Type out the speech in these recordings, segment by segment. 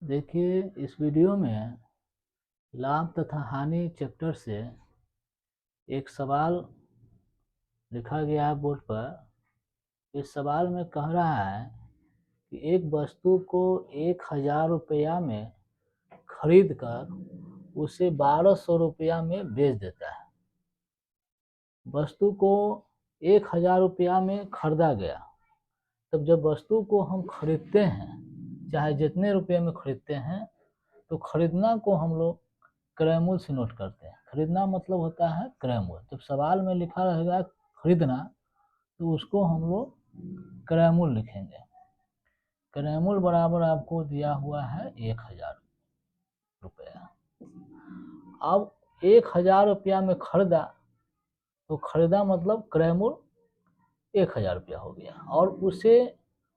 देखिए, इस वीडियो में लाभ तथा हानि चैप्टर से एक सवाल लिखा गया है बोर्ड पर। इस सवाल में कह रहा है कि एक वस्तु को 1000 रुपया में खरीद कर उसे 1200 रुपया में बेच देता है। वस्तु को 1000 रुपया में खरीदा गया। तब जब वस्तु को हम खरीदते हैं, चाहे जितने रुपये में खरीदते हैं, तो खरीदना को हम लोग क्रय मूल्य से नोट करते हैं। खरीदना मतलब होता है क्रय मूल्य। जब सवाल में लिखा रहेगा खरीदना, तो उसको हम लोग क्रय मूल्य लिखेंगे। क्रय मूल्य बराबर आपको दिया हुआ है 1000 रुपया। अब 1000 रुपया में खरीदा, तो खरीदा मतलब क्रय मूल्य 1000 रुपया हो गया, और उसे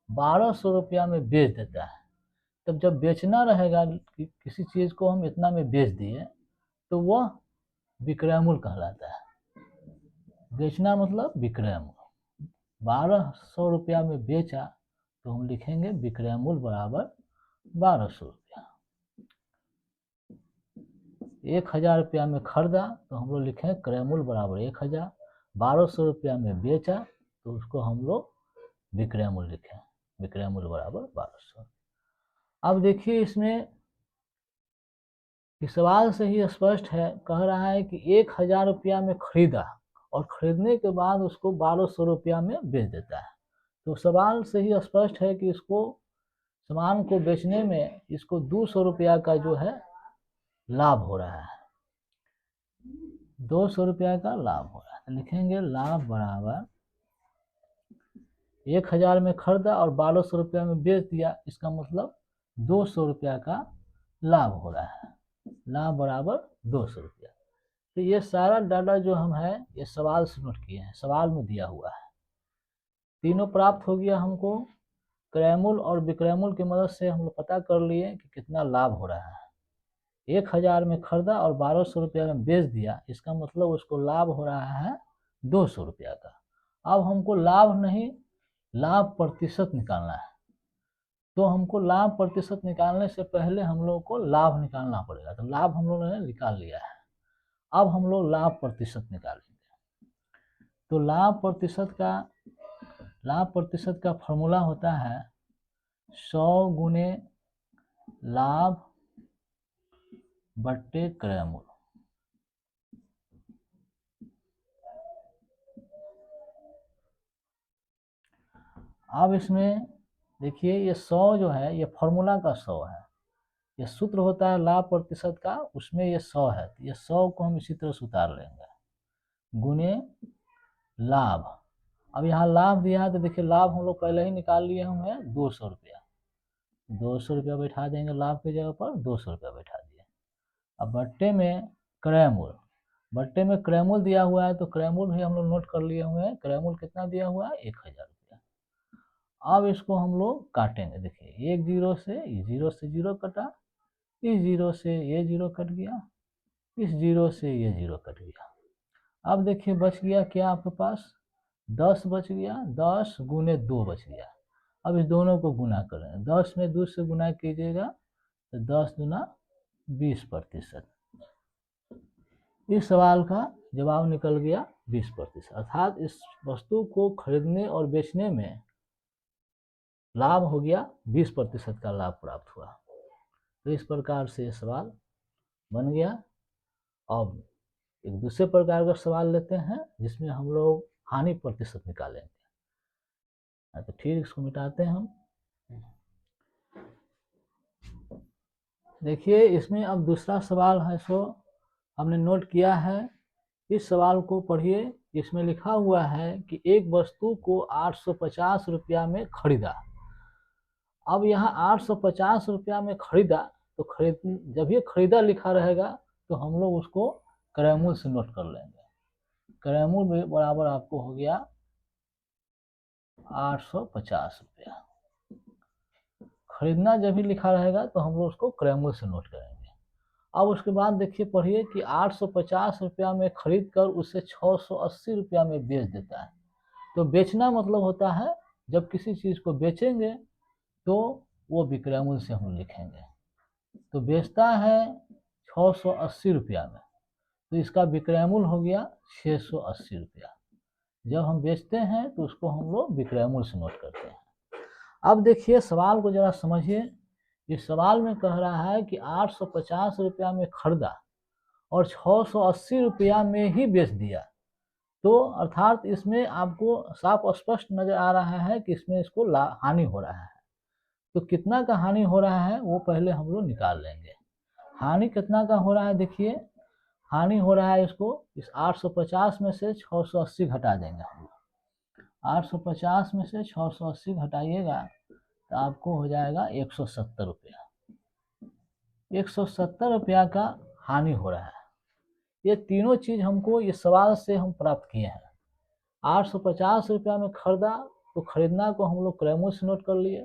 1200 रुपया में बेच देता है। तब जब बेचना रहेगा कि किसी चीज़ को हम इतना में बेच दिए, तो वह विक्रय मूल्य कहलाता है। बेचना मतलब विक्रय मूल्य। 1200 रुपया में बेचा, तो हम लिखेंगे विक्रय मूल्य बराबर 1200 रुपया। 1000 रुपया में खरीदा, तो हम लोग लिखेंगे क्रय मूल्य बराबर 1000। 1200 रुपया में बेचा, तो उसको हम लोग विक्रय मूल्य लिखें। विक्रय मूल्य बराबर 1200। अब देखिए, इसमें इस सवाल से ही स्पष्ट है, कह रहा है कि 1000 रुपया में खरीदा और खरीदने के बाद उसको 1200 रुपया में बेच देता है। तो सवाल से ही स्पष्ट है कि इसको सामान को बेचने में इसको 200 रुपया का जो है लाभ हो रहा है। 200 रुपया का लाभ हो रहा है। तो लिखेंगे लाभ बराबर 1000 में खरीदा और 1200 रुपया में बेच दिया, इसका मतलब 200 रुपया का लाभ हो रहा है। लाभ बराबर 200 रुपया। तो ये सारा डाटा जो हम है ये सवाल से नोट किए हैं, सवाल में दिया हुआ है। तीनों प्राप्त हो गया हमको। क्रय मूल्य और विक्रय मूल्य की मदद से हम लोग पता कर लिए कि कितना लाभ हो रहा है। 1000 में खरीदा और 1200 रुपया में बेच दिया, इसका मतलब उसको लाभ हो रहा है 200 रुपया का। अब हमको लाभ नहीं, लाभ प्रतिशत निकालना है। तो हमको लाभ प्रतिशत निकालने से पहले हम लोग को लाभ निकालना पड़ेगा। तो लाभ हम लोगों ने निकाल लिया है। अब हम लोग लाभ प्रतिशत निकालेंगे। तो लाभ प्रतिशत का फॉर्मूला होता है 100 गुने लाभ बट्टे क्रय मूल्य। अब इसमें देखिए, ये 100 जो है ये फॉर्मूला का 100 है। ये सूत्र होता है लाभ प्रतिशत का, उसमें ये 100 है। तो ये 100 को हम इसी तरह से उतार लेंगे, गुने लाभ। अब यहाँ लाभ दिया है, तो देखिए लाभ हम लोग पहले ही निकाल लिए हमें 200 रुपया। 200 रुपया बैठा देंगे लाभ की जगह पर, 200 रुपया बैठा दिए। अब बट्टे में क्रय मूल्य, बट्टे में क्रय मूल्य दिया हुआ है, तो क्रय मूल्य भी हम लोग नोट कर लिए हुए हैं। क्रय मूल्य कितना दिया हुआ है? 1000 रुपया। अब इसको हम लोग काटेंगे। देखिए, एक जीरो से जीरो कटा, इस जीरो से ये जीरो कट गया, इस जीरो से ये जीरो कट गया। अब देखिए बच गया क्या आपके पास? 10 बच गया। 10 गुने 2 बच गया। अब इस दोनों को गुना करें। 10 में 2 से गुना कीजिएगा, तो 10 दूना 20%। इस सवाल का जवाब निकल गया 20%। अर्थात इस वस्तु को खरीदने और बेचने में लाभ हो गया 20% का लाभ प्राप्त हुआ। तो इस प्रकार से ये सवाल बन गया। अब एक दूसरे प्रकार का सवाल लेते हैं, जिसमें हम लोग हानि प्रतिशत निकालेंगे। तो ठीक, इसको मिटाते हैं हम। देखिए, इसमें अब दूसरा सवाल है, सो हमने नोट किया है। इस सवाल को पढ़िए। इसमें लिखा हुआ है कि एक वस्तु को 850 रुपया में खरीदा। अब यहाँ 850 रुपया में खरीदा, तो जब ये खरीदा लिखा रहेगा, तो हम लोग उसको क्रय मूल्य से नोट कर लेंगे। क्रय मूल्य बराबर आपको हो गया 850 रुपया। खरीदना जब भी लिखा रहेगा, तो हम लोग उसको क्रय मूल्य से नोट करेंगे। अब उसके बाद देखिए, पढ़िए कि 850 रुपया में खरीद कर उसे 680 रुपया में बेच देता है। तो बेचना मतलब होता है, जब किसी चीज़ को बेचेंगे तो वो विक्रय मूल्य से हम लिखेंगे। तो बेचता है 680 रुपया में, तो इसका विक्रय मूल्य हो गया 680 रुपया। जब हम बेचते हैं तो उसको हम लोग विक्रय मूल्य से नोट करते हैं। अब देखिए सवाल को जरा समझिए। इस सवाल में कह रहा है कि 850 रुपया में खरीदा और 680 रुपया में ही बेच दिया। तो अर्थात इसमें आपको साफ स्पष्ट नजर आ रहा है कि इसमें इसको हानि हो रहा है। तो कितना का हानि हो रहा है वो पहले हम लोग निकाल लेंगे। हानि कितना का हो रहा है, देखिए हानि हो रहा है इसको, इस 850 में से 680 घटा देंगे हम लोग। 850 में से 680 घटाइएगा तो आपको हो जाएगा 170 रुपया। 170 रुपया का हानि हो रहा है। ये तीनों चीज हमको इस सवाल से हम प्राप्त किए हैं। 850 रुपया में खरीदा तो खरीदना को हम लोग क्रय मूल्य से नोट कर लिए।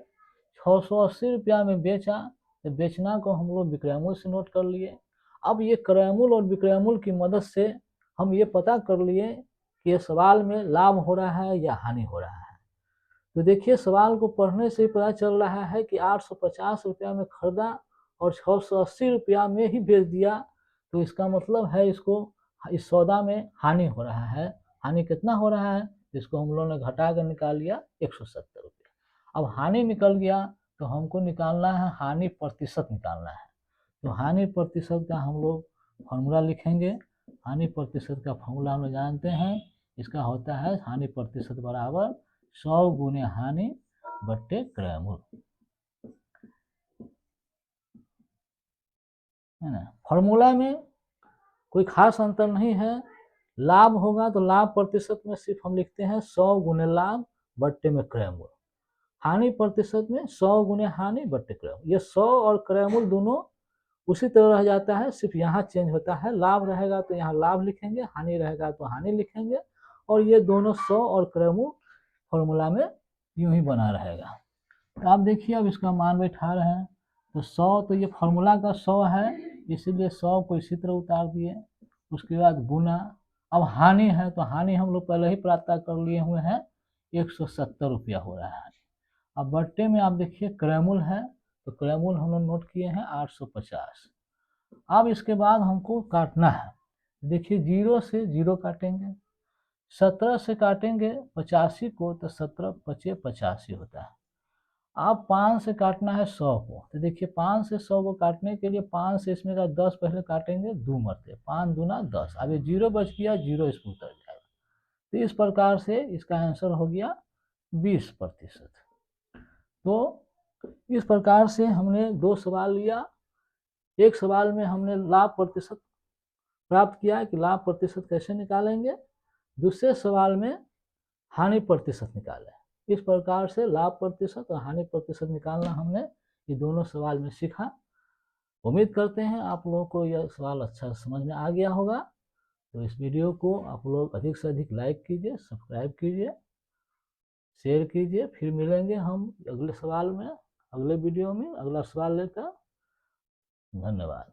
680 रुपया में बेचा तो बेचना को हम लोग विक्रय मूल्य से नोट कर लिए। अब ये क्रय मूल्य और विक्रय मूल्य की मदद से हम ये पता कर लिए कि ये सवाल में लाभ हो रहा है या हानि हो रहा है। तो देखिए सवाल को पढ़ने से ही पता चल रहा है कि 850 रुपया में खरीदा और 680 रुपया में ही बेच दिया, तो इसका मतलब है इसको इस सौदा में हानि हो रहा है। हानि कितना हो रहा है, इसको हम लोगों ने घटा कर निकाल लिया 170 रुपया। अब हानि निकल गया तो हमको निकालना है हानि प्रतिशत निकालना है। तो हानि प्रतिशत का हम लोग फॉर्मूला लिखेंगे। हानि प्रतिशत का फॉर्मूला हम लोग जानते हैं, इसका होता है हानि प्रतिशत बराबर 100 गुने हानि बट्टे क्रय मूल्य, है ना। फॉर्मूला में कोई खास अंतर नहीं है। लाभ होगा तो लाभ प्रतिशत में सिर्फ हम लिखते हैं 100 गुने लाभ बट्टे में क्रय मूल्य। हानि प्रतिशत में 100 गुने हानि बट्टे क्रय मूल्य। ये 100 और क्रय मूल्य दोनों उसी तरह रह जाता है, सिर्फ यहाँ चेंज होता है। लाभ रहेगा तो यहाँ लाभ लिखेंगे, हानि रहेगा तो हानि लिखेंगे, और ये दोनों 100 और क्रय मूल्य फॉर्मूला में यूं ही बना रहेगा। तो आप देखिए अब इसका मान बैठा रहे हैं तो 100, तो ये फॉर्मूला का 100 है, इसीलिए 100 को इसी तरह उतार दिए। उसके बाद गुना, अब हानि है तो हानि हम लोग पहले ही प्राप्त कर लिए हुए हैं, 170 रुपया हो रहा है। अब बट्टे में आप देखिए क्रयमूल है, तो क्रयमूल हम लोग नोट किए हैं 850। अब इसके बाद हमको काटना है। देखिए 0 से 0 काटेंगे, 17 से काटेंगे 85 को तो 17 पचे 85 होता है। अब 5 से काटना है 100 को, तो देखिए 5 से 100 को काटने के लिए 5 से इसमें का 10 पहले काटेंगे 2 मरते, 5 दूना 10। अब ये 0 बच गया, 0 इसमें उतर जाएगा। तो इस प्रकार से इसका आंसर हो गया 20%। तो इस प्रकार से हमने 2 सवाल लिया। एक सवाल में हमने लाभ प्रतिशत प्राप्त किया कि लाभ प्रतिशत कैसे निकालेंगे, दूसरे सवाल में हानि प्रतिशत निकालें। इस प्रकार से लाभ प्रतिशत और हानि प्रतिशत निकालना हमने ये दोनों सवाल में सीखा। उम्मीद करते हैं आप लोगों को यह सवाल अच्छा समझ में आ गया होगा। तो इस वीडियो को आप लोग अधिक से अधिक लाइक कीजिए, सब्सक्राइब कीजिए, शेयर कीजिए। फिर मिलेंगे हम अगले सवाल में, अगले वीडियो में अगला सवाल लेकर। धन्यवाद।